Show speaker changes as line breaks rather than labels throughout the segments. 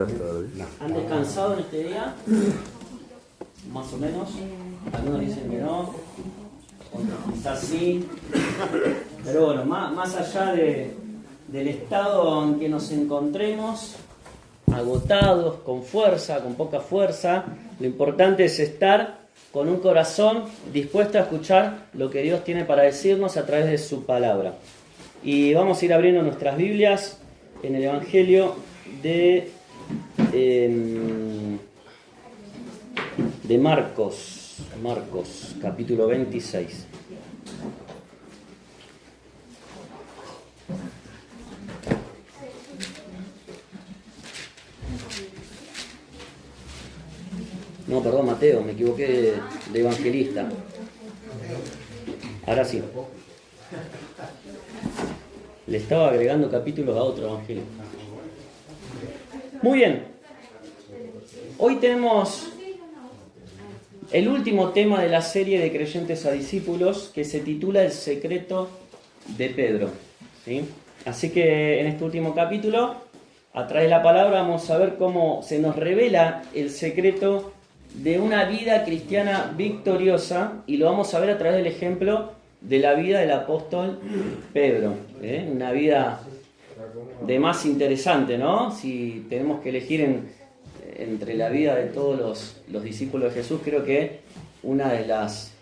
¿Han descansado en este día? Más o menos. Algunos dicen que no, otros quizás sí. Pero bueno, más allá del estado en que nos encontremos, agotados, con fuerza, con poca fuerza, lo importante es estar con un corazón dispuesto a escuchar lo que Dios tiene para decirnos a través de su palabra. Y vamos a ir abriendo nuestras Biblias en el Evangelio de Marcos, capítulo 26. No, perdón, Mateo, me equivoqué de evangelista. Ahora sí. Le estaba agregando capítulos a otro evangelio. Muy bien. Hoy tenemos el último tema de la serie de Creyentes a Discípulos, que se titula El secreto de Pedro. ¿Sí? Así que en este último capítulo, a través de la palabra, vamos a ver cómo se nos revela el secreto de una vida cristiana victoriosa, y lo vamos a ver a través del ejemplo de la vida del apóstol Pedro. Una vida de más interesante, ¿no? Si tenemos que elegir entre la vida de todos los discípulos de Jesús, creo que una de las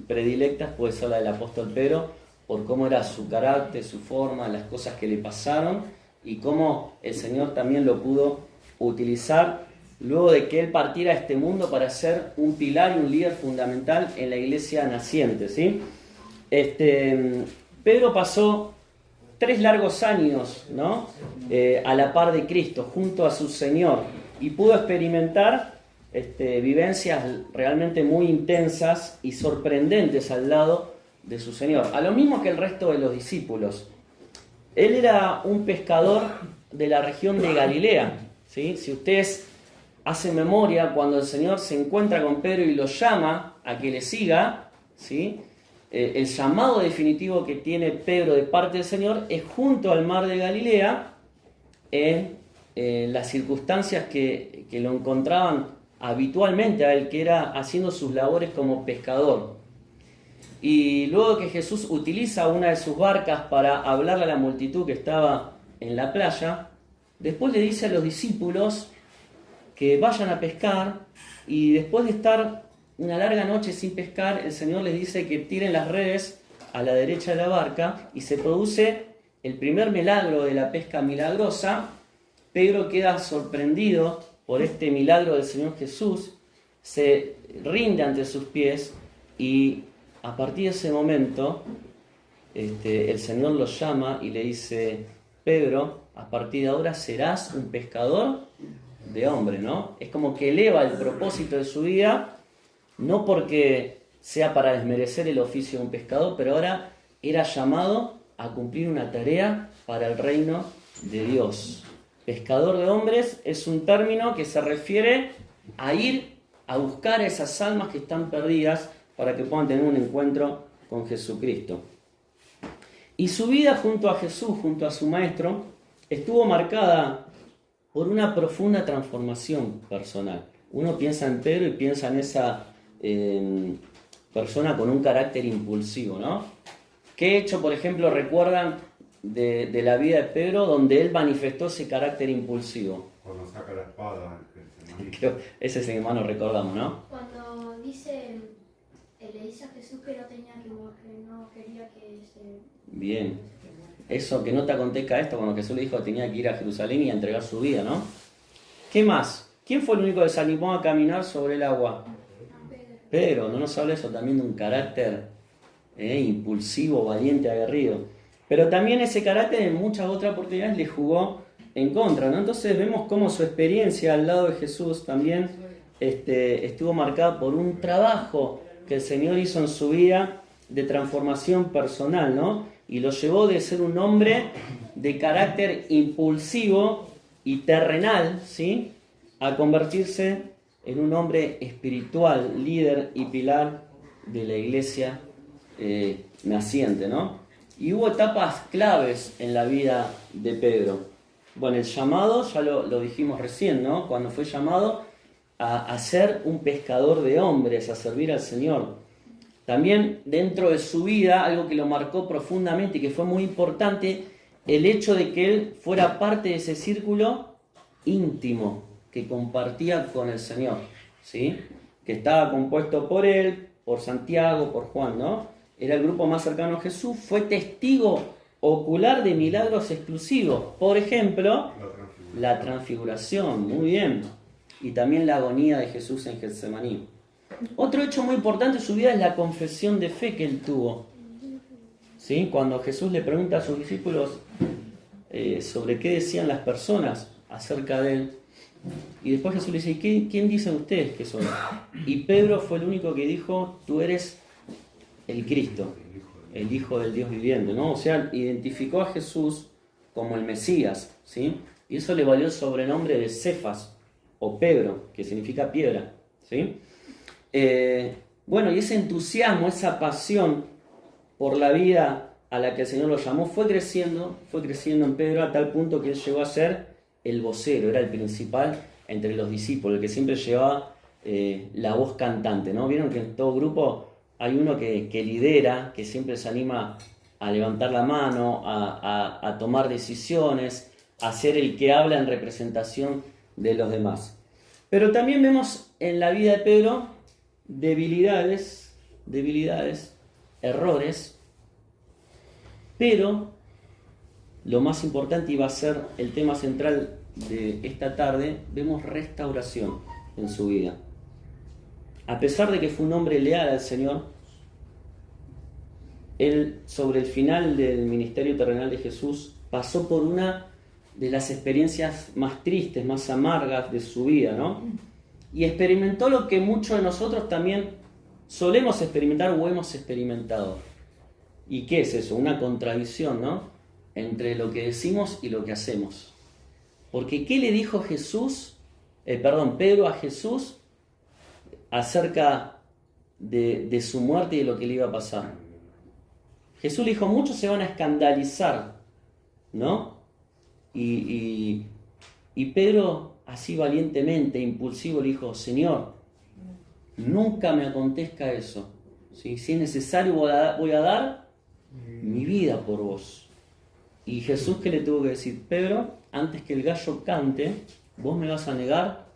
predilectas puede ser la del apóstol Pedro, por cómo era su carácter, su forma, las cosas que le pasaron, y cómo el Señor también lo pudo utilizar luego de que él partiera a este mundo para ser un pilar y un líder fundamental en la iglesia naciente, ¿sí? Pedro pasó 3 largos años, ¿no? A la par de Cristo, junto a su Señor, y pudo experimentar vivencias realmente muy intensas y sorprendentes al lado de su Señor, a lo mismo que el resto de los discípulos. Él era un pescador de la región de Galilea, ¿sí? Si ustedes hacen memoria, cuando el Señor se encuentra con Pedro y lo llama a que le siga, ¿sí? El llamado definitivo que tiene Pedro de parte del Señor es junto al mar de Galilea, en las circunstancias que lo encontraban habitualmente a él, que era haciendo sus labores como pescador. Y luego que Jesús utiliza una de sus barcas para hablarle a la multitud que estaba en la playa, después le dice a los discípulos que vayan a pescar, y después de estar una larga noche sin pescar, el Señor les dice que tiren las redes a la derecha de la barca, y se produce el primer milagro de la pesca milagrosa. Pedro queda sorprendido por este milagro del Señor Jesús, se rinde ante sus pies, y a partir de ese momento el Señor lo llama y le dice: Pedro, a partir de ahora serás un pescador de hombre, ¿no? Es como que eleva el propósito de su vida, no porque sea para desmerecer el oficio de un pescador, pero ahora era llamado a cumplir una tarea para el reino de Dios. Pescador de hombres es un término que se refiere a ir a buscar a esas almas que están perdidas para que puedan tener un encuentro con Jesucristo. Y su vida junto a Jesús, junto a su Maestro, estuvo marcada por una profunda transformación personal. Uno piensa en Pedro y piensa en esa persona con un carácter impulsivo, ¿no? ¿Qué hecho, por ejemplo, recuerdan de la vida de Pedro donde él manifestó ese carácter impulsivo?
Cuando saca la espada.
Creo, ese es el que más nos recordamos, ¿no?
Cuando le dice a Jesús que no tenía que morir, que no quería que se...
Bien. Eso, que no te acontezca esto, cuando Jesús le dijo que tenía que ir a Jerusalén y a entregar su vida, ¿no? ¿Qué más? ¿Quién fue el único que se animó a caminar sobre el agua? Pedro. No nos habla eso también de un carácter impulsivo, valiente, aguerrido. Pero también ese carácter en muchas otras oportunidades le jugó en contra, ¿no? Entonces vemos cómo su experiencia al lado de Jesús también estuvo marcada por un trabajo que el Señor hizo en su vida de transformación personal, ¿no? Y lo llevó de ser un hombre de carácter impulsivo y terrenal, ¿sí?, a convertirse en un hombre espiritual, líder y pilar de la iglesia naciente, ¿no? Y hubo etapas claves en la vida de Pedro. Bueno, el llamado, ya lo dijimos recién, ¿no? Cuando fue llamado a ser un pescador de hombres, a servir al Señor. También dentro de su vida, algo que lo marcó profundamente y que fue muy importante, el hecho de que él fuera parte de ese círculo íntimo que compartía con el Señor, ¿sí? Que estaba compuesto por él, por Santiago, por Juan, ¿no? Era el grupo más cercano a Jesús, fue testigo ocular de milagros exclusivos. Por ejemplo, la transfiguración, muy bien. Y también la agonía de Jesús en Getsemaní. Otro hecho muy importante en su vida es la confesión de fe que él tuvo. ¿Sí? Cuando Jesús le pregunta a sus discípulos sobre qué decían las personas acerca de él. Y después Jesús le dice, ¿quién dicen ustedes que soy? Y Pedro fue el único que dijo, tú eres el Cristo, el Hijo del Dios viviente, ¿no? O sea, identificó a Jesús como el Mesías, ¿sí? Y eso le valió el sobrenombre de Cefas, o Pedro, que significa piedra, ¿sí? Bueno, y ese entusiasmo, esa pasión por la vida a la que el Señor lo llamó, fue creciendo en Pedro a tal punto que él llegó a ser el vocero, era el principal entre los discípulos, el que siempre llevaba la voz cantante, ¿no? Vieron que en todo grupo hay uno que lidera, que siempre se anima a levantar la mano, a tomar decisiones, a ser el que habla en representación de los demás. Pero también vemos en la vida de Pedro debilidades, errores, pero lo más importante, y va a ser el tema central de esta tarde, vemos restauración en su vida. A pesar de que fue un hombre leal al Señor, él, sobre el final del ministerio terrenal de Jesús, pasó por una de las experiencias más tristes, más amargas de su vida, ¿no? Y experimentó lo que muchos de nosotros también solemos experimentar o hemos experimentado. ¿Y qué es eso? Una contradicción, ¿no? Entre lo que decimos y lo que hacemos. Porque ¿qué le dijo Pedro a Jesús acerca de su muerte y de lo que le iba a pasar? Jesús le dijo, muchos se van a escandalizar, ¿no? Y Pedro, así valientemente, impulsivo, le dijo, Señor, nunca me acontezca eso. ¿Sí? Si es necesario, voy a dar mi vida por vos. Y Jesús, ¿qué le tuvo que decir? Pedro, antes que el gallo cante, vos me vas a negar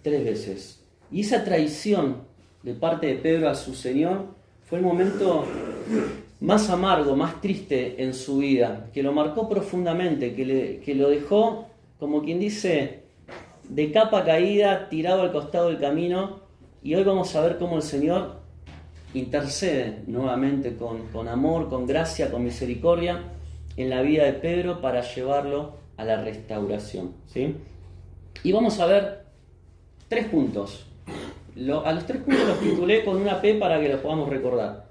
3 veces. Y esa traición de parte de Pedro a su Señor fue el momento más amargo, más triste en su vida, que lo marcó profundamente, que lo dejó, como quien dice, de capa caída, tirado al costado del camino. Y hoy vamos a ver cómo el Señor intercede nuevamente con amor, con gracia, con misericordia en la vida de Pedro para llevarlo a la restauración, ¿sí? Y vamos a ver 3 puntos. A los 3 puntos los titulé con una P para que los podamos recordar.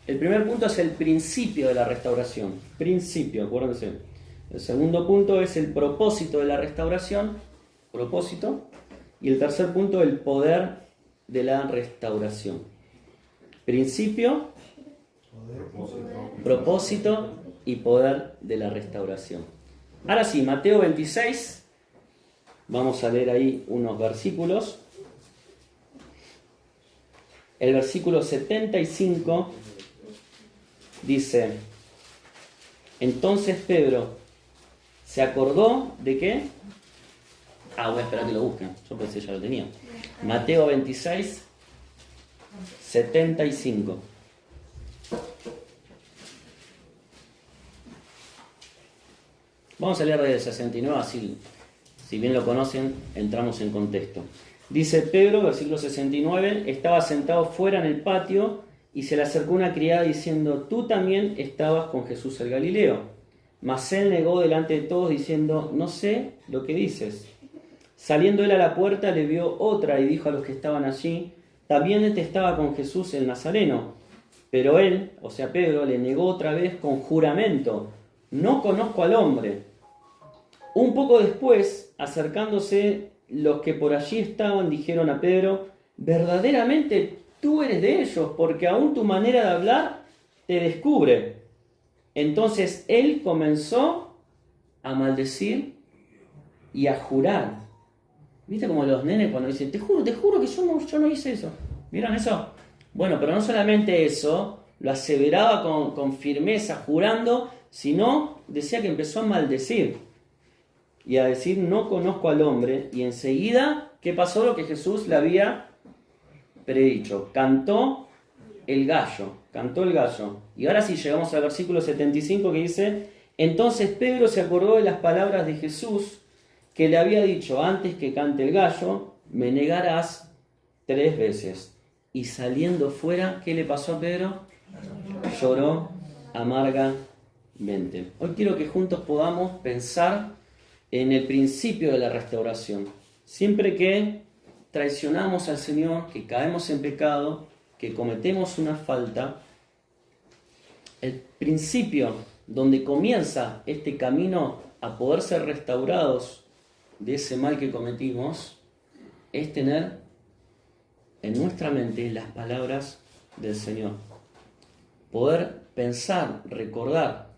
El primer punto es el principio de la restauración. Principio, acuérdense. El segundo punto es el propósito de la restauración. Propósito. Y el tercer punto, el poder de la restauración. Principio, propósito y poder de la restauración. Ahora sí, Mateo 26. Vamos a leer ahí unos versículos. El versículo 75 dice, entonces Pedro se acordó de qué. Voy a esperar que lo busquen, yo pensé ya lo tenía. Mateo 26, 75. Vamos a leer desde el 69, así, si bien lo conocen, entramos en contexto. Dice Pedro, versículo 69, estaba sentado fuera en el patio y se le acercó una criada diciendo, tú también estabas con Jesús el Galileo. Mas él negó delante de todos diciendo, no sé lo que dices. Saliendo él a la puerta le vio otra y dijo a los que estaban allí, también estaba con Jesús el Nazareno. Pero él, o sea Pedro, le negó otra vez con juramento, no conozco al hombre. Un poco después, acercándose los que por allí estaban, dijeron a Pedro, verdaderamente tú eres de ellos, porque aún tu manera de hablar te descubre. Entonces él comenzó a maldecir y a jurar. ¿Viste como los nenes cuando dicen, te juro que yo no hice eso? ¿Vieron eso? Bueno, pero no solamente eso, lo aseveraba con firmeza, jurando, sino decía que empezó a maldecir y a decir, no conozco al hombre. Y enseguida, ¿qué pasó? Lo que Jesús le había predicho. Cantó el gallo. Y ahora sí llegamos al versículo 75 que dice, entonces Pedro se acordó de las palabras de Jesús que le había dicho, antes que cante el gallo, me negarás 3 veces. Y saliendo fuera, ¿qué le pasó a Pedro? Lloró amargamente. Hoy quiero que juntos podamos pensar en el principio de la restauración. Siempre que traicionamos al Señor, que caemos en pecado, que cometemos una falta, el principio donde comienza este camino a poder ser restaurados de ese mal que cometimos, es tener en nuestra mente las palabras del Señor. Poder pensar, recordar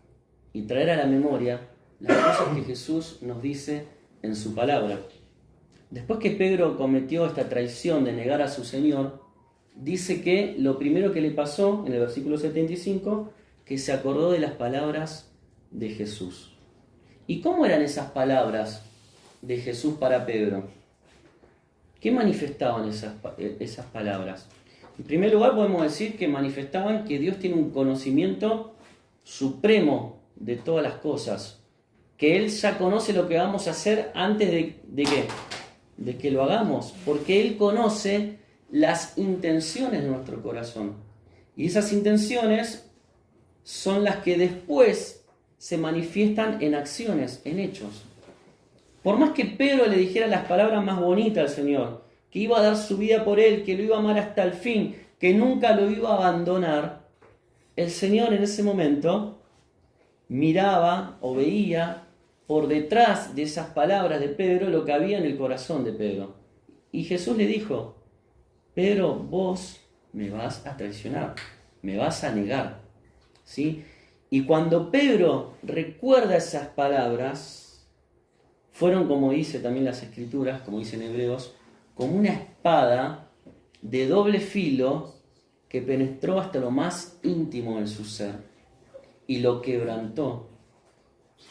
y traer a la memoria las cosas que Jesús nos dice en su palabra. Después que Pedro cometió esta traición de negar a su Señor, dice que lo primero que le pasó, en el versículo 75, que se acordó de las palabras de Jesús. ¿Y cómo eran esas palabras de Jesús para Pedro? ¿Qué manifestaban esas palabras? En primer lugar, podemos decir que manifestaban que Dios tiene un conocimiento supremo de todas las cosas, que Él ya conoce lo que vamos a hacer antes de ¿qué? De que lo hagamos, porque Él conoce las intenciones de nuestro corazón. Y esas intenciones son las que después se manifiestan en acciones, en hechos. Por más que Pedro le dijera las palabras más bonitas al Señor, que iba a dar su vida por Él, que lo iba a amar hasta el fin, que nunca lo iba a abandonar, el Señor en ese momento miraba o veía por detrás de esas palabras de Pedro lo que había en el corazón de Pedro. Y Jesús le dijo, Pedro, vos me vas a traicionar, me vas a negar. ¿Sí? Y cuando Pedro recuerda esas palabras, fueron, como dice también las Escrituras, como dicen Hebreos, como una espada de doble filo que penetró hasta lo más íntimo de su ser y lo quebrantó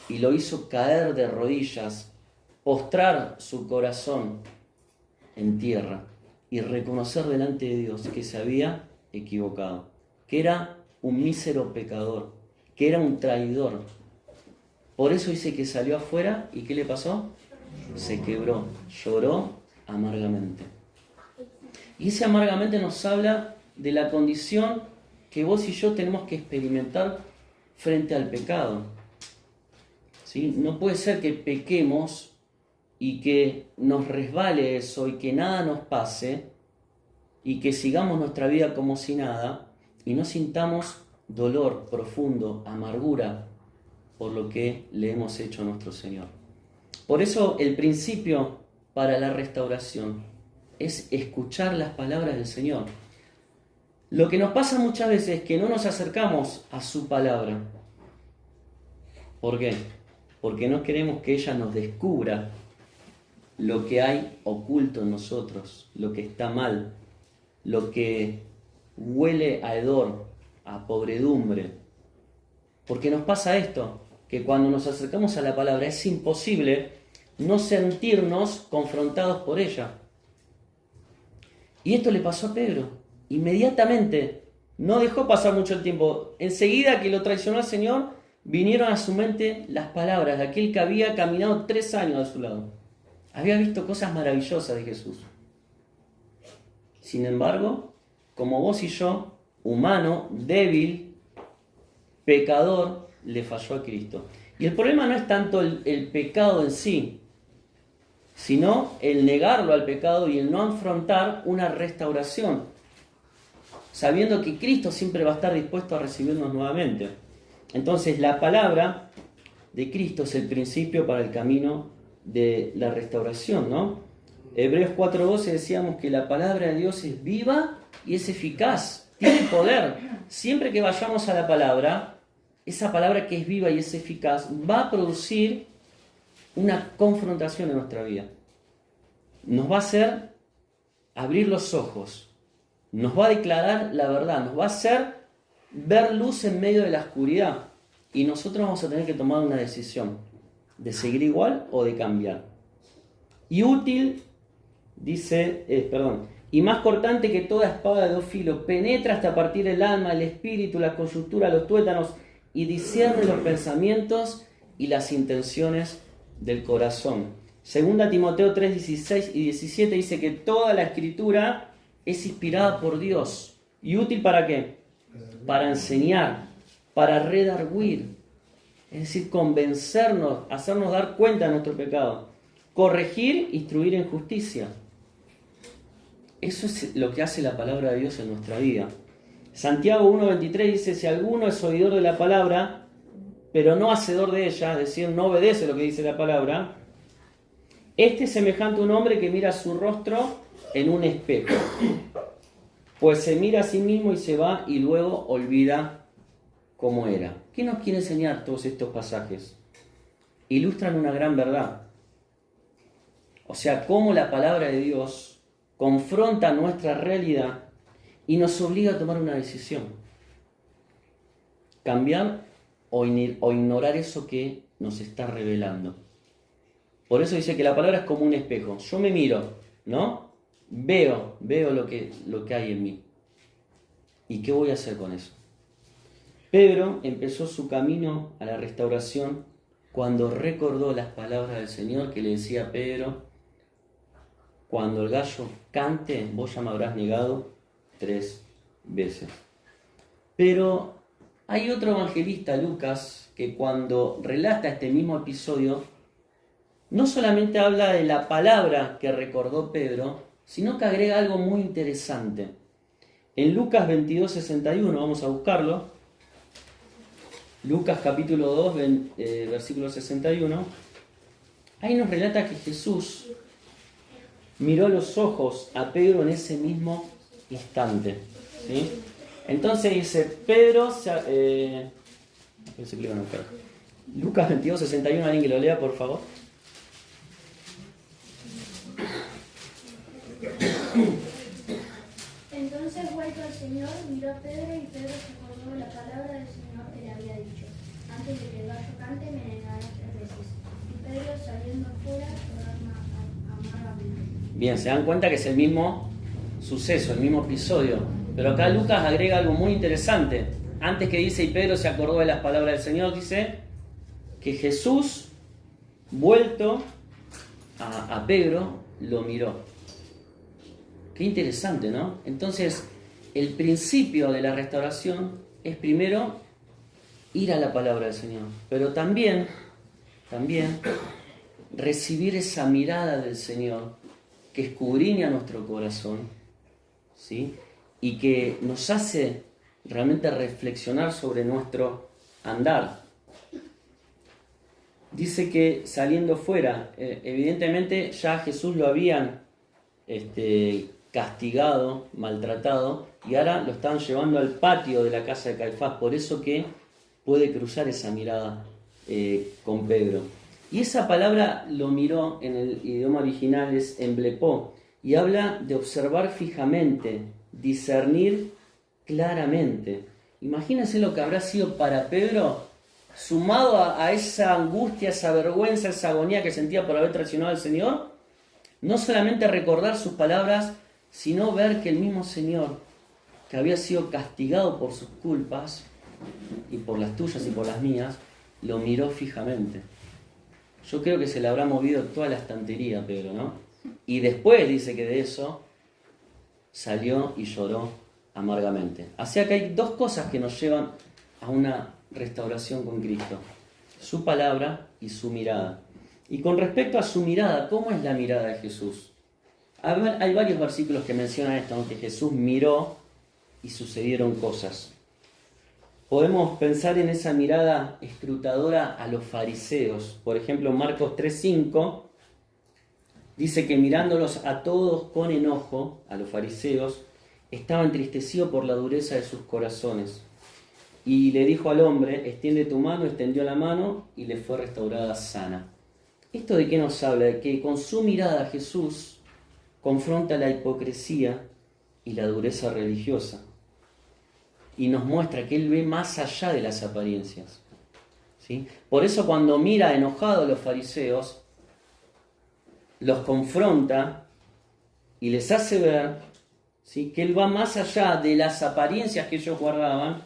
y lo hizo caer de rodillas, postrar su corazón en tierra y reconocer delante de Dios que se había equivocado, que era un mísero pecador, que era un traidor. Por eso dice que salió afuera y ¿qué le pasó? Se quebró, lloró amargamente. Y ese amargamente nos habla de la condición que vos y yo tenemos que experimentar frente al pecado. ¿Sí? No puede ser que pequemos y que nos resbale eso y que nada nos pase y que sigamos nuestra vida como si nada y no sintamos dolor profundo, amargura por lo que le hemos hecho a nuestro Señor. Por eso el principio para la restauración es escuchar las palabras del Señor. Lo que nos pasa muchas veces es que no nos acercamos a su palabra. ¿Por qué? Porque no queremos que ella nos descubra lo que hay oculto en nosotros, lo que está mal, lo que huele a hedor, a podredumbre. Porque nos pasa esto, que cuando nos acercamos a la palabra es imposible no sentirnos confrontados por ella. Y esto le pasó a Pedro. Inmediatamente, no dejó pasar mucho el tiempo. Enseguida que lo traicionó el Señor, vinieron a su mente las palabras de aquel que había caminado 3 años a su lado. Había visto cosas maravillosas de Jesús. Sin embargo, como vos y yo, humano, débil, pecador, le falló a Cristo. Y el problema no es tanto el pecado en sí, sino el negarlo al pecado y el no afrontar una restauración, sabiendo que Cristo siempre va a estar dispuesto a recibirnos nuevamente. Entonces, la palabra de Cristo es el principio para el camino de la restauración, ¿no? Hebreos 4:12 decíamos que la palabra de Dios es viva y es eficaz, tiene poder. Siempre que vayamos a la palabra, esa palabra que es viva y es eficaz va a producir una confrontación en nuestra vida. Nos va a hacer abrir los ojos, nos va a declarar la verdad, nos va a hacer ver luz en medio de la oscuridad. Y nosotros vamos a tener que tomar una decisión de seguir igual o de cambiar. Y útil, dice, y más cortante que toda espada de dos filos, penetra hasta partir el alma, el espíritu, la coyuntura, los tuétanos, y discierne los pensamientos y las intenciones del corazón. Segunda Timoteo 3, 16 y 17 dice que toda la escritura es inspirada por Dios. ¿Y útil para qué? Para enseñar, para redarguir, es decir, convencernos, hacernos dar cuenta de nuestro pecado, corregir, instruir en justicia. Eso es lo que hace la palabra de Dios en nuestra vida. Santiago 1:23 dice, si alguno es oidor de la palabra, pero no hacedor de ella, es decir, no obedece lo que dice la palabra, este es semejante a un hombre que mira su rostro en un espejo, pues se mira a sí mismo y se va y luego olvida cómo era. ¿Qué nos quiere enseñar todos estos pasajes? Ilustran una gran verdad. O sea, cómo la palabra de Dios confronta nuestra realidad y nos obliga a tomar una decisión. Cambiar o ignorar eso que nos está revelando. Por eso dice que la palabra es como un espejo. Yo me miro, ¿no? Veo lo que hay en mí. ¿Y qué voy a hacer con eso? Pedro empezó su camino a la restauración cuando recordó las palabras del Señor que le decía a Pedro, cuando el gallo cante, vos ya me habrás negado 3 veces. Pero hay otro evangelista, Lucas, que cuando relata este mismo episodio, no solamente habla de la palabra que recordó Pedro, sino que agrega algo muy interesante. En Lucas 22:61, vamos a buscarlo, Lucas capítulo 2, versículo 61, ahí nos relata que Jesús miró a los ojos a Pedro en ese mismo instante. ¿Sí? Entonces dice, Pedro, Lucas 22:61, alguien que lo lea, por favor.
Entonces, vuelto al Señor, miró a Pedro y Pedro se acordó de la palabra del Señor que le había dicho: antes de que el gallo cante, me negarás 3 veces. Y Pedro, saliendo fuera, lloró amargamente.
Bien, se dan cuenta que es el mismo suceso, el mismo episodio. Pero acá Lucas agrega algo muy interesante. Antes que dice, y Pedro se acordó de las palabras del Señor, dice que Jesús, vuelto a Pedro, lo miró. Qué interesante, ¿no? Entonces, el principio de la restauración es primero ir a la palabra del Señor, pero también recibir esa mirada del Señor que escudriña nuestro corazón, ¿sí? Y que nos hace realmente reflexionar sobre nuestro andar. Dice que saliendo fuera, evidentemente ya Jesús lo habían castigado, maltratado, y ahora lo estaban llevando al patio de la casa de Caifás, por eso que puede cruzar esa mirada con Pedro. Y esa palabra lo miró en el idioma original, es emblepó, y habla de observar fijamente, discernir claramente. Imagínense lo que habrá sido para Pedro, sumado a esa angustia, esa vergüenza, esa agonía que sentía por haber traicionado al Señor, no solamente recordar sus palabras, sino ver que el mismo Señor, que había sido castigado por sus culpas, y por las tuyas y por las mías, lo miró fijamente. Yo creo que se le habrá movido toda la estantería a Pedro, ¿no? Y después dice que de eso salió y lloró amargamente. Así que hay 2 cosas que nos llevan a una restauración con Cristo: su palabra y su mirada. Y con respecto a su mirada, ¿cómo es la mirada de Jesús? Hay varios versículos que mencionan esto, que Jesús miró y sucedieron cosas. Podemos pensar en esa mirada escrutadora a los fariseos. Por ejemplo, Marcos 3:5 dice que mirándolos a todos con enojo, a los fariseos, estaba entristecido por la dureza de sus corazones. Y le dijo al hombre, extiende tu mano, extendió la mano y le fue restaurada sana. ¿Esto de qué nos habla? De que con su mirada Jesús confronta la hipocresía y la dureza religiosa. Y nos muestra que Él ve más allá de las apariencias. ¿Sí? Por eso cuando mira enojado a los fariseos, los confronta y les hace ver, ¿sí?, que Él va más allá de las apariencias que ellos guardaban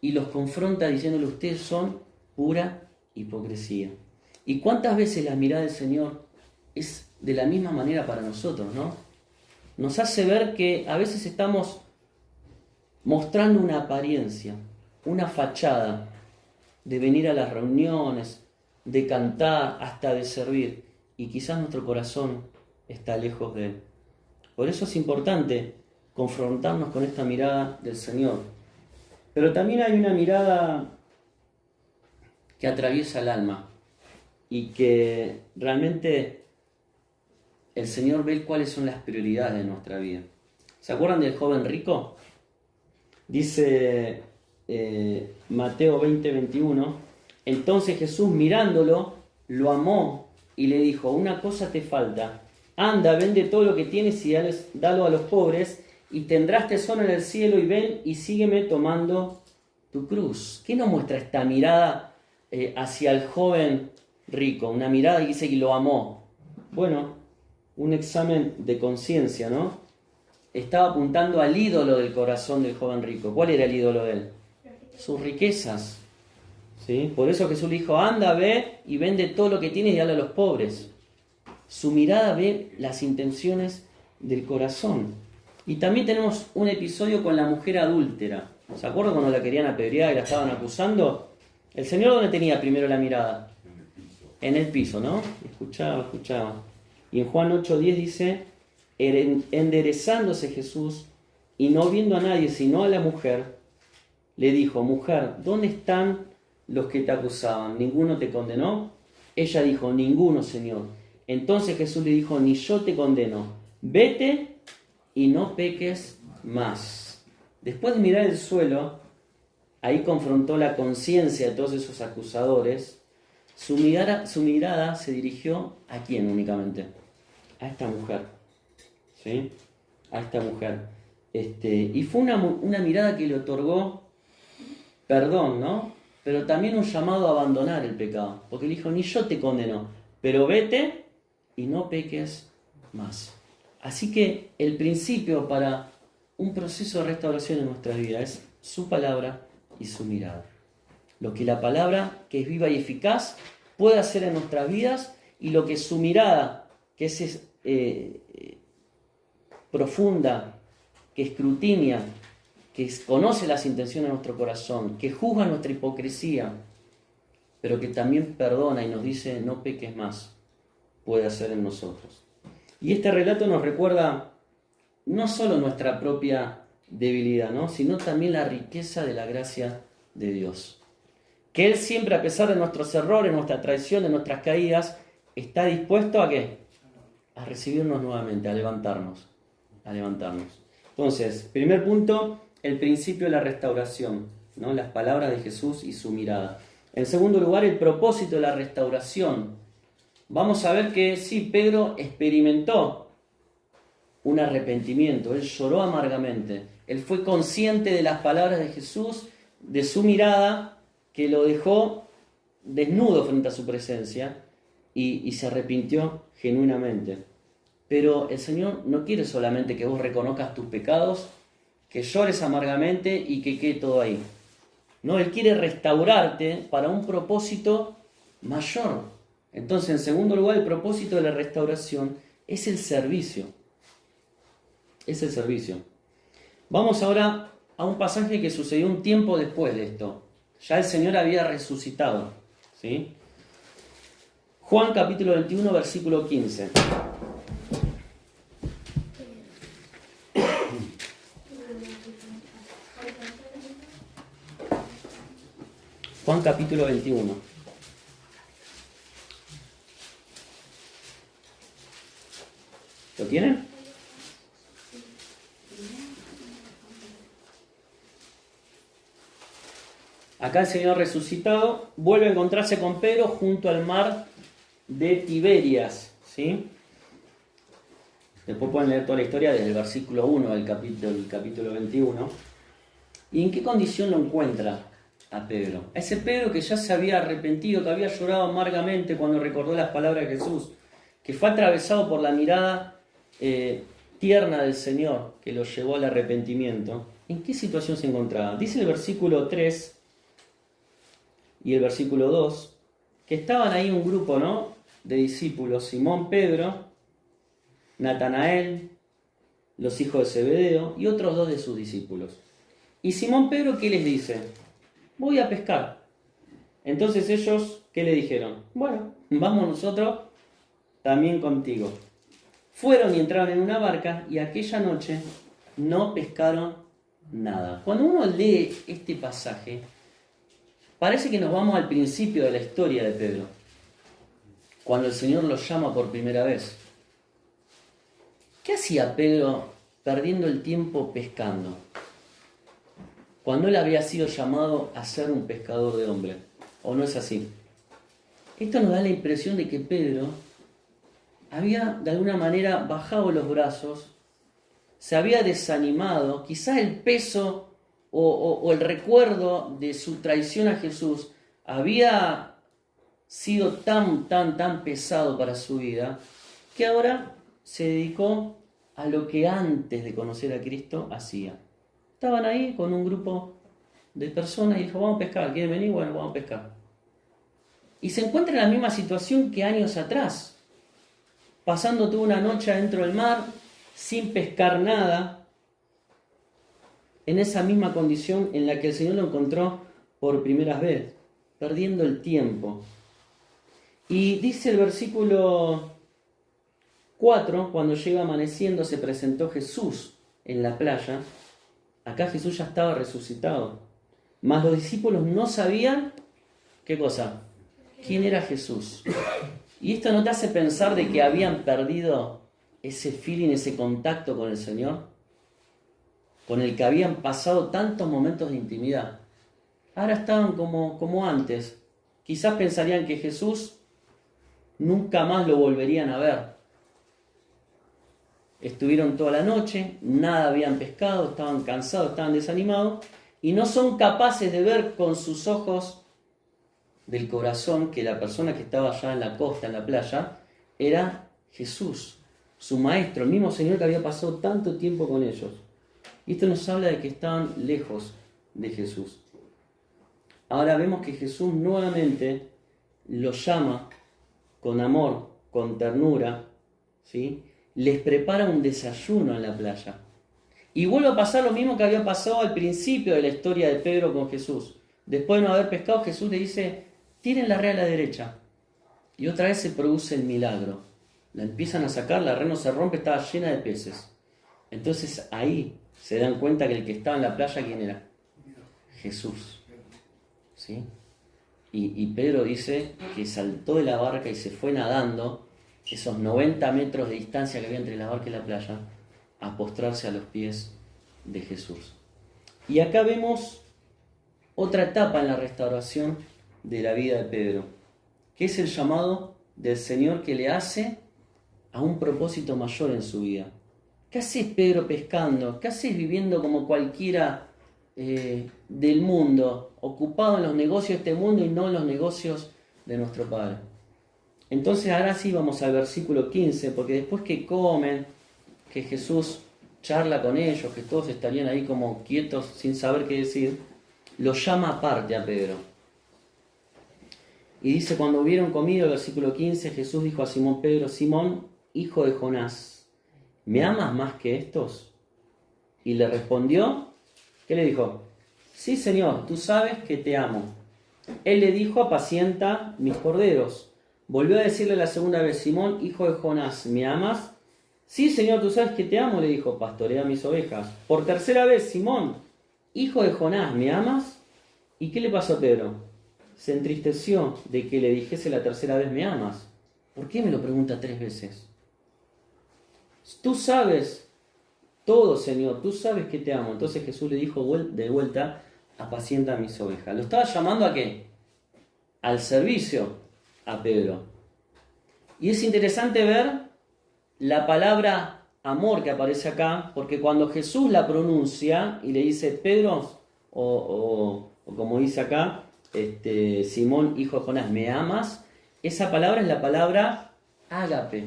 y los confronta diciéndole: ustedes son pura hipocresía. ¿Y cuántas veces la mirada del Señor es de la misma manera para nosotros, ¿no? Nos hace ver que a veces estamos mostrando una apariencia, una fachada de venir a las reuniones, de cantar, hasta de servir, y quizás nuestro corazón está lejos de Él. Por eso es importante confrontarnos con esta mirada del Señor. Pero también hay una mirada que atraviesa el alma y que realmente el Señor ve cuáles son las prioridades de nuestra vida. ¿Se acuerdan del joven rico? Dice Mateo 20:21, entonces Jesús, mirándolo, lo amó y le dijo: una cosa te falta, anda, vende todo lo que tienes y dalo a los pobres, y tendrás tesoro en el cielo, y ven y sígueme tomando tu cruz. ¿Qué nos muestra esta mirada hacia el joven rico? Una mirada que dice que lo amó. Bueno, un examen de conciencia, ¿no? Estaba apuntando al ídolo del corazón del joven rico. ¿Cuál era el ídolo de él? Sus riquezas. ¿Sí? Por eso Jesús le dijo: anda, ve y vende todo lo que tienes y dale a los pobres. Su mirada ve las intenciones del corazón. Y también tenemos un episodio con la mujer adúltera. ¿Se acuerdan cuando la querían apedrear y la estaban acusando? ¿El Señor dónde tenía primero la mirada? En el piso, ¿no? Escuchaba. Y en Juan 8:10 dice: enderezándose Jesús y no viendo a nadie sino a la mujer, le dijo: mujer, ¿dónde están los que te acusaban? ¿Ninguno te condenó? Ella dijo: ninguno, Señor. Entonces Jesús le dijo: ni yo te condeno. Vete y no peques más. Después de mirar el suelo, ahí confrontó la conciencia de todos esos acusadores. Su mirada se dirigió ¿a quién únicamente? A esta mujer. ¿Sí? A esta mujer. Y fue una mirada que le otorgó perdón, ¿no? Pero también un llamado a abandonar el pecado. Porque le dijo: ni yo te condeno, pero vete y no peques más. Así que el principio para un proceso de restauración en nuestra vida es su palabra y su mirada. Lo que la palabra, que es viva y eficaz, puede hacer en nuestras vidas, y lo que su mirada, que es profunda, que escrutina, que conoce las intenciones de nuestro corazón, que juzga nuestra hipocresía, pero que también perdona y nos dice: no peques más, puede hacer en nosotros. Y este relato nos recuerda no solo nuestra propia debilidad, ¿no?, sino también la riqueza de la gracia de Dios. Que Él siempre, a pesar de nuestros errores, nuestra traición, de nuestras caídas, está dispuesto ¿a qué? A recibirnos nuevamente, a levantarnos. Entonces, primer punto, el principio de la restauración, ¿no?, las palabras de Jesús y su mirada. En segundo lugar, el propósito de la restauración. Vamos a ver que sí, Pedro experimentó un arrepentimiento, él lloró amargamente, él fue consciente de las palabras de Jesús, de su mirada, que lo dejó desnudo frente a su presencia, y se arrepintió genuinamente. Pero el Señor no quiere solamente que vos reconozcas tus pecados, que llores amargamente y que quede todo ahí. No, Él quiere restaurarte para un propósito mayor. Entonces, en segundo lugar, el propósito de la restauración es el servicio. Es el servicio. Vamos ahora a un pasaje que sucedió un tiempo después de esto. Ya el Señor había resucitado, ¿sí? Juan capítulo 21, versículo 15. Juan capítulo 21. ¿Lo tienen? Acá el Señor resucitado vuelve a encontrarse con Pedro junto al mar de Tiberias, ¿sí? Después pueden leer toda la historia desde el versículo 1 del capítulo 21. ¿Y en qué condición lo encuentra a Pedro? A ese Pedro que ya se había arrepentido, que había llorado amargamente cuando recordó las palabras de Jesús, que fue atravesado por la mirada tierna del Señor, que lo llevó al arrepentimiento. ¿En qué situación se encontraba? Dice el versículo 3 y el versículo 2, que estaban ahí un grupo, ¿no?, de discípulos: Simón, Pedro, Natanael, los hijos de Zebedeo y otros 2 de sus discípulos. Y Simón Pedro, ¿qué les dice? Voy a pescar. Entonces ellos, ¿qué le dijeron? Bueno, vamos nosotros también contigo. Fueron y entraron en una barca y aquella noche no pescaron nada. Cuando uno lee este pasaje, parece que nos vamos al principio de la historia de Pedro, cuando el Señor lo llama por primera vez. ¿Qué hacía Pedro perdiendo el tiempo pescando, cuando él había sido llamado a ser un pescador de hombres? ¿O no es así? Esto nos da la impresión de que Pedro había de alguna manera bajado los brazos, se había desanimado, quizás el peso o el recuerdo de su traición a Jesús había sido tan pesado para su vida, que ahora se dedicó a lo que antes de conocer a Cristo hacía. Estaban ahí con un grupo de personas y dijo: vamos a pescar, ¿quieren venir? Bueno, vamos a pescar. Y se encuentra en la misma situación que años atrás, pasando toda una noche adentro del mar, sin pescar nada, en esa misma condición en la que el Señor lo encontró por primera vez, perdiendo el tiempo. Y dice el versículo 4, cuando llega amaneciendo, se presentó Jesús en la playa. Acá Jesús ya estaba resucitado, mas los discípulos no sabían, ¿qué cosa?, quién era Jesús. Y esto no te hace pensar de que habían perdido ese feeling, ese contacto con el Señor, con el que habían pasado tantos momentos de intimidad. Ahora estaban como antes. Quizás pensarían que Jesús nunca más lo volverían a ver. Estuvieron toda la noche, nada habían pescado, estaban cansados, estaban desanimados, y no son capaces de ver con sus ojos del corazón que la persona que estaba allá en la costa, en la playa, era Jesús, su maestro, el mismo Señor que había pasado tanto tiempo con ellos. Y esto nos habla de que estaban lejos de Jesús. Ahora vemos que Jesús nuevamente los llama con amor, con ternura, ¿sí? Les prepara un desayuno en la playa. Y vuelve a pasar lo mismo que había pasado al principio de la historia de Pedro con Jesús. Después de no haber pescado, Jesús le dice: tiren la red a la derecha. Y otra vez se produce el milagro. La empiezan a sacar, la red no se rompe, estaba llena de peces. Entonces ahí se dan cuenta que el que estaba en la playa, ¿quién era? Jesús. ¿Sí? Y Pedro dice que saltó de la barca y se fue nadando esos 90 metros de distancia que había entre la barca y la playa, a postrarse a los pies de Jesús. Y acá vemos otra etapa en la restauración de la vida de Pedro, que es el llamado del Señor que le hace a un propósito mayor en su vida. ¿Qué haces, Pedro, pescando? ¿Qué haces viviendo como cualquiera del mundo, ocupado en los negocios de este mundo y no en los negocios de nuestro Padre? Entonces ahora sí vamos al versículo 15, porque después que comen, que Jesús charla con ellos, que todos estarían ahí como quietos sin saber qué decir, lo llama aparte a Pedro. Y dice: cuando hubieron comido, el versículo 15, Jesús dijo a Simón Pedro: Simón, hijo de Jonás, ¿me amas más que estos? Y le respondió, ¿qué le dijo? Sí, Señor, tú sabes que te amo. Él le dijo: apacienta mis corderos. Volvió a decirle la segunda vez: Simón, hijo de Jonás, ¿me amas? Sí, Señor, tú sabes que te amo, le dijo: pastorea mis ovejas. Por tercera vez: Simón, hijo de Jonás, ¿me amas? ¿Y qué le pasó a Pedro? Se entristeció de que le dijese la tercera vez: ¿me amas? ¿Por qué me lo pregunta 3 veces? Tú sabes todo, Señor, tú sabes que te amo. Entonces Jesús le dijo de vuelta: apacienta mis ovejas. ¿Lo estaba llamando a qué? Al servicio a Pedro. Y es interesante ver la palabra amor que aparece acá, porque cuando Jesús la pronuncia y le dice Pedro, o como dice acá, Simón, hijo de Jonás, ¿me amas? Esa palabra es la palabra ágape,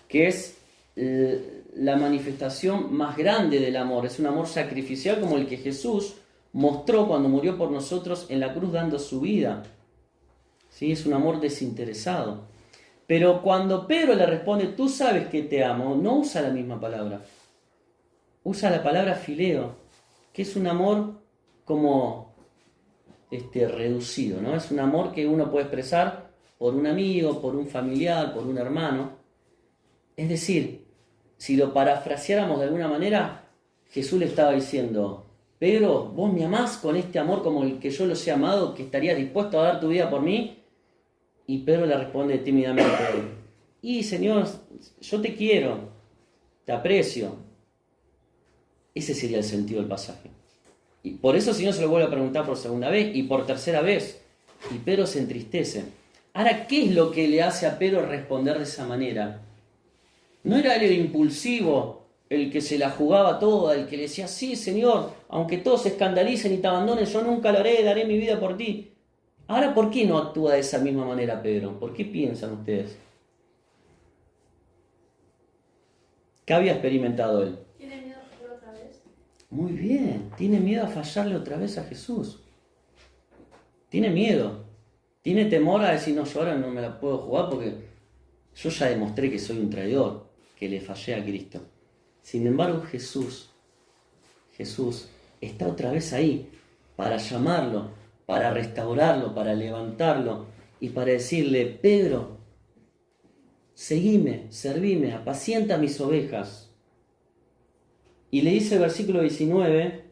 que es la manifestación más grande del amor. Es un amor sacrificial como el que Jesús mostró cuando murió por nosotros en la cruz dando su vida. ¿Sí? Es un amor desinteresado. Pero cuando Pedro le responde, tú sabes que te amo, no usa la misma palabra. Usa la palabra fileo, que es un amor como reducido, ¿no? Es un amor que uno puede expresar por un amigo, por un familiar, por un hermano. Es decir, si lo parafraseáramos de alguna manera, Jesús le estaba diciendo, Pedro, vos me amás con este amor como el que yo los he amado, que estarías dispuesto a dar tu vida por mí. Y Pedro le responde tímidamente, y Señor, yo te quiero, te aprecio. Ese sería el sentido del pasaje. Y por eso el Señor se lo vuelve a preguntar por segunda vez y por tercera vez. Y Pedro se entristece. Ahora, ¿qué es lo que le hace a Pedro responder de esa manera? No era él el impulsivo, el que se la jugaba toda, el que le decía, sí, Señor, aunque todos se escandalicen y te abandonen, yo nunca lo haré, daré mi vida por ti. Ahora, ¿por qué no actúa de esa misma manera Pedro? ¿Por qué piensan ustedes? ¿Qué había experimentado él?
¿Tiene miedo a fallar otra vez?
Muy bien, tiene miedo a fallarle otra vez a Jesús. Tiene miedo. Tiene temor a decir, no, yo ahora no me la puedo jugar porque yo ya demostré que soy un traidor, que le fallé a Cristo. Sin embargo, Jesús está otra vez ahí para llamarlo, para restaurarlo, para levantarlo y para decirle, Pedro, seguime, servime, apacienta mis ovejas. Y le dice el versículo 19,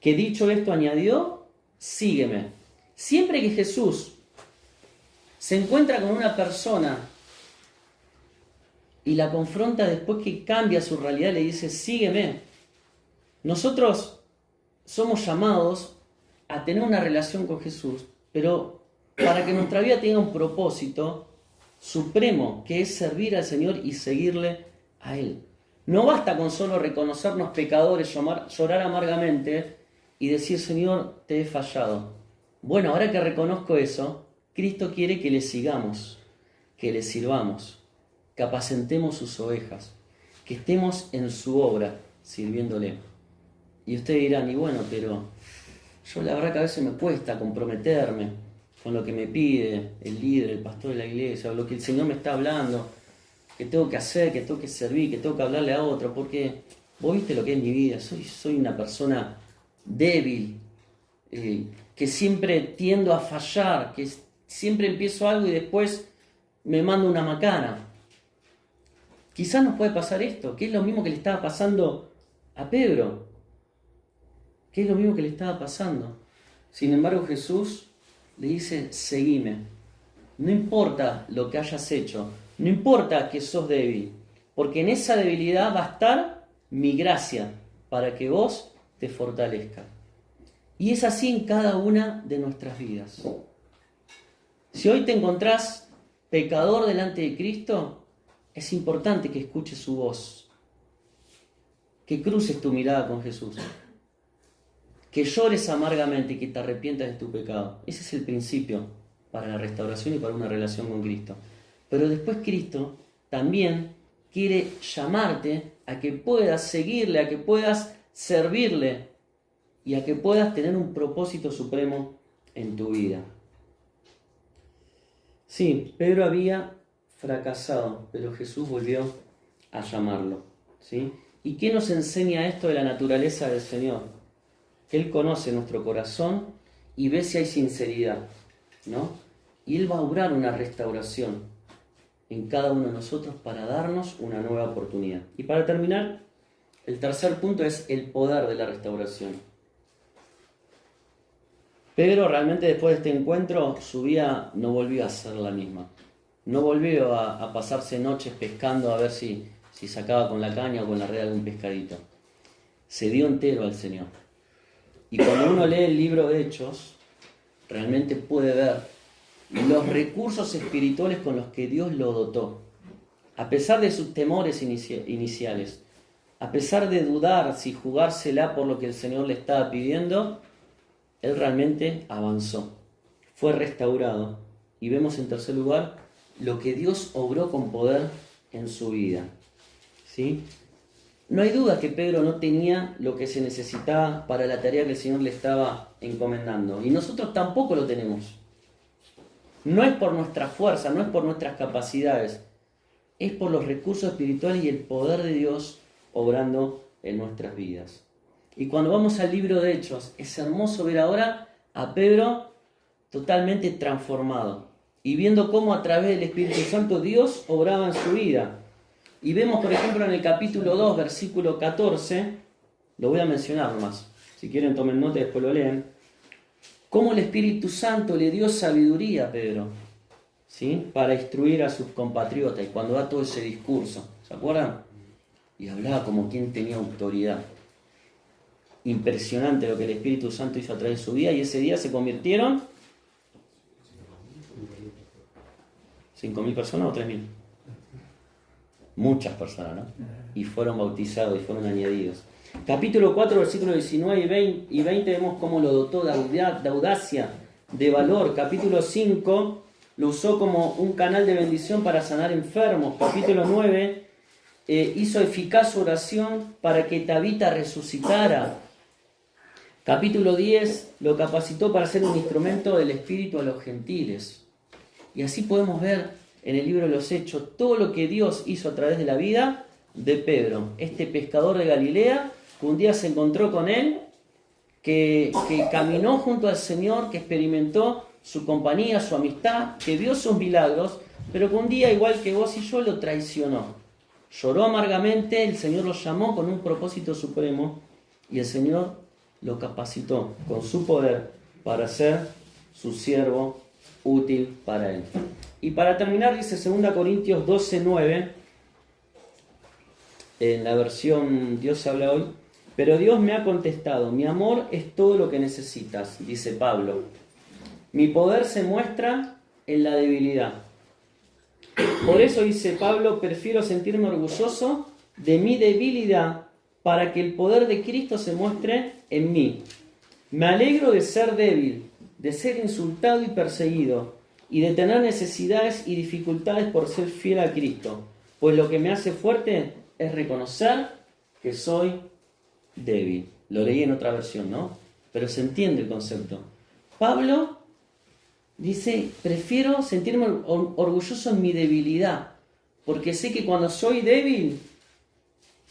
que dicho esto añadió, sígueme. Siempre que Jesús se encuentra con una persona y la confronta después que cambia su realidad, le dice, sígueme. Nosotros somos llamados a tener una relación con Jesús, pero para que nuestra vida tenga un propósito supremo, que es servir al Señor y seguirle a Él. No basta con solo reconocernos pecadores, llorar amargamente y decir, Señor, te he fallado. Bueno, ahora que reconozco eso, Cristo quiere que le sigamos, que le sirvamos, que apacentemos sus ovejas, que estemos en su obra, sirviéndole. Y ustedes dirán, y bueno, pero yo la verdad que a veces me cuesta comprometerme con lo que me pide el líder, el pastor de la iglesia, o lo que el Señor me está hablando, que tengo que hacer, que tengo que servir, que tengo que hablarle a otro, porque vos viste lo que es mi vida, soy una persona débil, que siempre tiendo a fallar, que siempre empiezo algo y después me mando una macana. Quizás nos puede pasar esto, que es lo mismo que le estaba pasando a Pedro, que es lo mismo que le estaba pasando. Sin embargo, Jesús le dice, seguime. No importa lo que hayas hecho, no importa que sos débil, porque en esa debilidad va a estar mi gracia para que vos te fortalezcas. Y es así en cada una de nuestras vidas. Si hoy te encontrás pecador delante de Cristo, es importante que escuches su voz, que cruces tu mirada con Jesús, que llores amargamente y que te arrepientas de tu pecado. Ese es el principio para la restauración y para una relación con Cristo. Pero después Cristo también quiere llamarte a que puedas seguirle, a que puedas servirle y a que puedas tener un propósito supremo en tu vida. Sí, Pedro había fracasado, pero Jesús volvió a llamarlo. ¿Sí? ¿Y qué nos enseña esto de la naturaleza del Señor? Él conoce nuestro corazón y ve si hay sinceridad, ¿no? Y Él va a obrar una restauración en cada uno de nosotros para darnos una nueva oportunidad. Y para terminar, el tercer punto es el poder de la restauración. Pedro realmente después de este encuentro, su vida no volvió a ser la misma. No volvió a pasarse noches pescando a ver si sacaba con la caña o con la red algún pescadito. Se dio entero al Señor. Y cuando uno lee el libro de Hechos, realmente puede ver los recursos espirituales con los que Dios lo dotó. A pesar de sus temores iniciales, a pesar de dudar si jugársela por lo que el Señor le estaba pidiendo, él realmente avanzó, fue restaurado. Y vemos en tercer lugar lo que Dios obró con poder en su vida. ¿Sí? No hay duda que Pedro no tenía lo que se necesitaba para la tarea que el Señor le estaba encomendando. Y nosotros tampoco lo tenemos. No es por nuestra fuerza, no es por nuestras capacidades. Es por los recursos espirituales y el poder de Dios obrando en nuestras vidas. Y cuando vamos al libro de Hechos, es hermoso ver ahora a Pedro totalmente transformado y viendo cómo a través del Espíritu Santo Dios obraba en su vida. Y vemos, por ejemplo, en el capítulo 2, versículo 14, lo voy a mencionar más, si quieren tomen nota y después lo leen, cómo el Espíritu Santo le dio sabiduría a Pedro, ¿sí? Para instruir a sus compatriotas, y cuando da todo ese discurso, ¿se acuerdan? Y hablaba como quien tenía autoridad. Impresionante lo que el Espíritu Santo hizo a través de su vida, y ese día se convirtieron 5.000 personas o 3.000. Muchas personas, ¿no? Y fueron bautizados y fueron añadidos. Capítulo 4, versículos 19 y 20 vemos cómo lo dotó de audacia, de valor. Capítulo 5 lo usó como un canal de bendición para sanar enfermos. Capítulo 9 hizo eficaz su oración para que Tabita resucitara. Capítulo 10 lo capacitó para ser un instrumento del Espíritu a los gentiles. Y así podemos ver en el libro de los Hechos todo lo que Dios hizo a través de la vida de Pedro, este pescador de Galilea, que un día se encontró con él, que caminó junto al Señor, que experimentó su compañía, su amistad, que vio sus milagros, pero que un día, igual que vos y yo, lo traicionó. Lloró amargamente, el Señor lo llamó con un propósito supremo y el Señor lo capacitó con su poder para ser su siervo útil para él. Y para terminar, dice 2 Corintios 12:9, en la versión Dios habla hoy, pero Dios me ha contestado, mi amor es todo lo que necesitas, dice Pablo. Mi poder se muestra en la debilidad. Por eso, dice Pablo, prefiero sentirme orgulloso de mi debilidad para que el poder de Cristo se muestre en mí. Me alegro de ser débil, de ser insultado y perseguido, y de tener necesidades y dificultades por ser fiel a Cristo, pues lo que me hace fuerte es reconocer que soy débil. Lo leí en otra versión, ¿no? Pero se entiende el concepto. Pablo dice, prefiero sentirme orgulloso en mi debilidad, porque sé que cuando soy débil,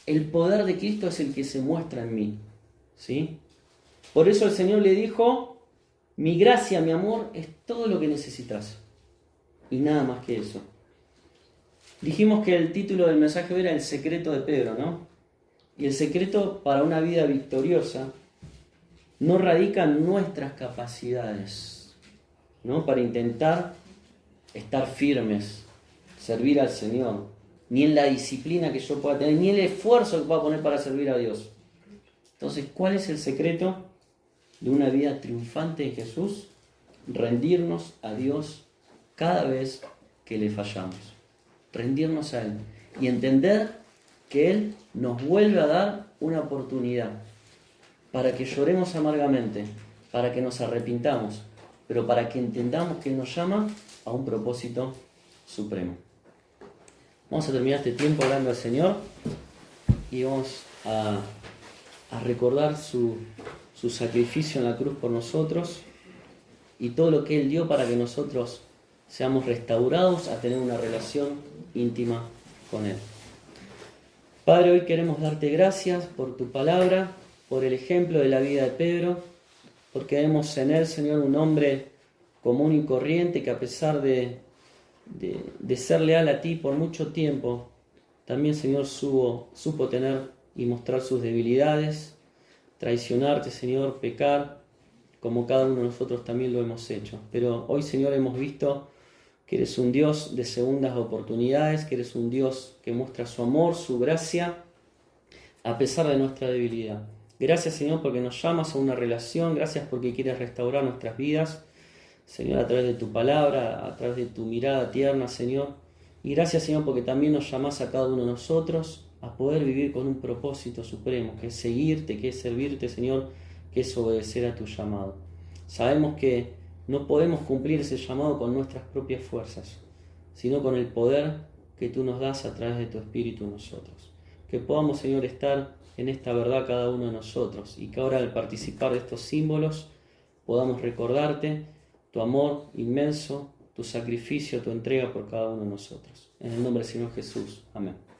el poder de Cristo es el que se muestra en mí, ¿sí? Por eso el Señor le dijo, mi gracia, mi amor, es todo lo que necesitas. Y nada más que eso. Dijimos que el título del mensaje era El secreto de Pedro, ¿no? Y el secreto para una vida victoriosa no radica en nuestras capacidades, ¿no? Para intentar estar firmes, servir al Señor, ni en la disciplina que yo pueda tener, ni en el esfuerzo que pueda poner para servir a Dios. Entonces, ¿cuál es el secreto de una vida triunfante en Jesús? Rendirnos a Dios cada vez que le fallamos. Rendirnos a Él y entender que Él nos vuelve a dar una oportunidad para que lloremos amargamente, para que nos arrepintamos, pero para que entendamos que Él nos llama a un propósito supremo. Vamos a terminar este tiempo hablando al Señor y vamos a recordar su sacrificio en la cruz por nosotros y todo lo que Él dio para que nosotros seamos restaurados a tener una relación íntima con Él. Padre, hoy queremos darte gracias por tu palabra, por el ejemplo de la vida de Pedro, porque vemos en él, Señor, un hombre común y corriente que a pesar de ser leal a ti por mucho tiempo, también, Señor, supo tener y mostrar sus debilidades, traicionarte, Señor, pecar, como cada uno de nosotros también lo hemos hecho. Pero hoy, Señor, hemos visto que eres un Dios de segundas oportunidades, que eres un Dios que muestra su amor, su gracia, a pesar de nuestra debilidad. Gracias, Señor, porque nos llamas a una relación, gracias porque quieres restaurar nuestras vidas, Señor, a través de tu palabra, a través de tu mirada tierna, Señor. Y gracias, Señor, porque también nos llamás a cada uno de nosotros a poder vivir con un propósito supremo, que es seguirte, que es servirte, Señor, que es obedecer a tu llamado. Sabemos que no podemos cumplir ese llamado con nuestras propias fuerzas, sino con el poder que tú nos das a través de tu Espíritu en nosotros. Que podamos, Señor, estar en esta verdad cada uno de nosotros y que ahora al participar de estos símbolos podamos recordarte tu amor inmenso, tu sacrificio, tu entrega por cada uno de nosotros. En el nombre del Señor Jesús. Amén.